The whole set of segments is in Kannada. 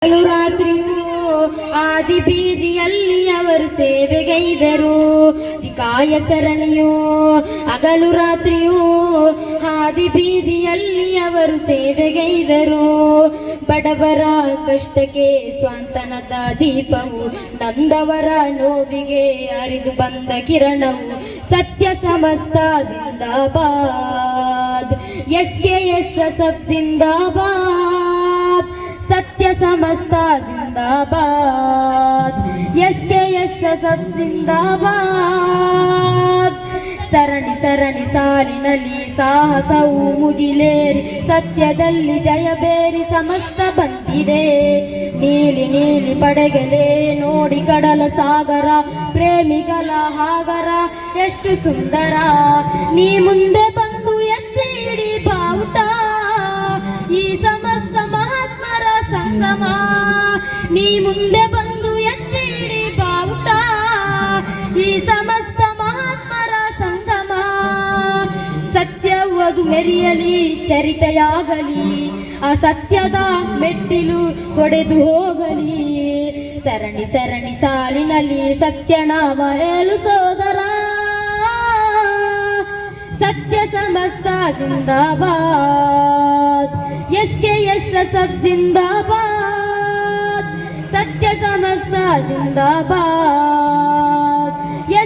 ರಾತ್ರಿಯೂ ಆದಿ ಬೀದಿಯಲ್ಲಿ ಅವರು ಸೇವೆಗೈದರು. ವಿಕಾಯ ಸರಣಿಯು ಹಗಲು ರಾತ್ರಿಯೂ ಆದಿ ಬೀದಿಯಲ್ಲಿ ಅವರು ಸೇವೆಗೈದರು. ಬಡವರ ಕಷ್ಟಕ್ಕೆ ಸ್ವಾಂತನದ ದೀಪವು, ನಂದವರ ನೋವಿಗೆ ಅರಿದು ಬಂದ ಕಿರಣವು. ಸತ್ಯ ಸಮಸ್ತ ಜಿಂದಾಬಾದ್, SKSSF ಜಿಂದಾಬಾದ್. ಸತ್ಯ ಸಮಸ್ತ ಜಿಂದಾಬಾದ್, SKSSF ಜಿಂದಾಬಾದ್. ಸರಣಿ ಸರಣಿ ಸಾಲಿನಲ್ಲಿ ಸಾಹಸವು ಮುಗಿಲೇರಿ, ಸತ್ಯದಲ್ಲಿ ಜಯಬೇರಿ ಸಮಸ್ತ ಬಂದಿದೆ. ನೀಲಿ ನೀಲಿ ಪಡೆಗಲೇ ನೋಡಿ ಕಡಲ ಸಾಗರ, ಪ್ರೇಮಿಗಳ ಹಾಗರ ಎಷ್ಟು ಸುಂದರ. ನೀ ಮುಂದೆ ಬಂದು ಎತ್ತಿ ಇಡಿ ಬಾವುಟ, ಈ ಸಮಸ್ತ ಮಹಾತ್ಮರ ಸಂಗಮ. ನೀ ಮುಂದೆ ಬಂದು ಎತ್ತಿ ಇಡಿ ಬಾವುಟ, ಈ ಸಮಸ್ತ ಮಹಾತ್ಮರ ಸಂಗಮ. ಸತ್ಯವದು ಮೆರೆಯಲಿ, ಚರಿತೆಯಾಗಲಿ, ಅಸತ್ಯದ ಮೆಟ್ಟಿಲು ಹೊಡೆದು ಹೋಗಲಿ. ಸರಣಿ ಸರಣಿ ಸಾಲಿನಲ್ಲಿ ಸತ್ಯನಾಮ ಹೇಳು ಸೋದರ. ಸತ್ಯ ಸಮಸ್ತ ಜಿಂದಾಬಾದ್, SKSSF ಜಿಂದಾಬಾದ್. ಸತ್ಯ ಸಮಸ್ತ ಜಿಂದಾಬಾದ್,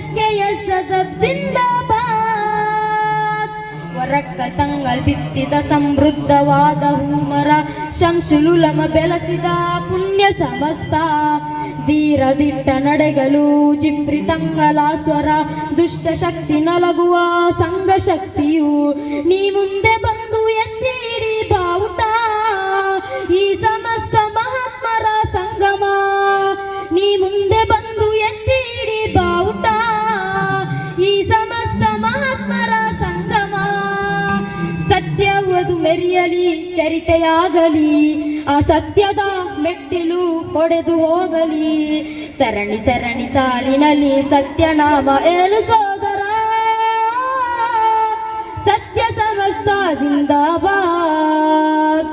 SKSSF ಜಿಂದಾಬಾದ್. ವರಕ್ಕ ತಂಗಲ್ ಬಿತ್ತಿದ ಸಮೃದ್ಧವಾದ ಹೂಮರ, ಶಂಶುಲುಲಮ ಬೆಳೆಸಿದ ಪುಣ್ಯ ಸಮಸ್ತ. ಧೀರದಿಟ್ಟ ನಡೆಗಲು ಜಿಪ್ರಿ ತಂಗಲ ಸ್ವರ, ದುಷ್ಟ ಶಕ್ತಿ ನಲಗುವ ಸಂಘ ಶಕ್ತಿಯು. ನೀ ಮುಂದೆ ಬಂದು ಎತ್ತಿ ಇಡಿ ಬಾವುಟ, ಈ ಸಮಸ್ತ ಮಹಾತ್ಮರ ಸಂಗಮ. ನೀ ಮುಂದೆ ಬಂದು ಎತ್ತಿ ಇಡಿ ಬಾವುಟ, ಈ ಸಮಸ್ತ ಮಹಾತ್ಮರ ಸಂಗಮ. ಸತ್ಯವದು ಮೆರೆಯಲಿ, ಚರಿತೆಯಾಗಲಿ, ಅಸತ್ಯದ ಮೆಟ್ಟಿಲು ಹೊಡೆದು ಹೋಗಲಿ. ಸರಣಿ ಸರಣಿ ಸಾಲಿನಲ್ಲಿ ಸತ್ಯನಾಮ ಹೇಳು ಸೋದರ. ಸತ್ಯ ಸಮಸ್ತ ಜಿಂದಾಬಾದ್,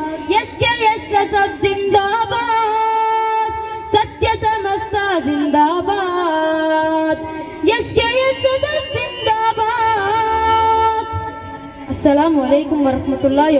SKSSF ಜಿಂದಾಬಾದ್. ಸತ್ಯ ಸಮಸ್ತ ಜಿಂದಾಬಾದ್, SKSSF ಜಿಂದಾಬಾದ್. ಅಸ್ಸಲಾಮು ಅಲೈಕುಂ ವರಹಮತುಲ್ಲಾಹಿ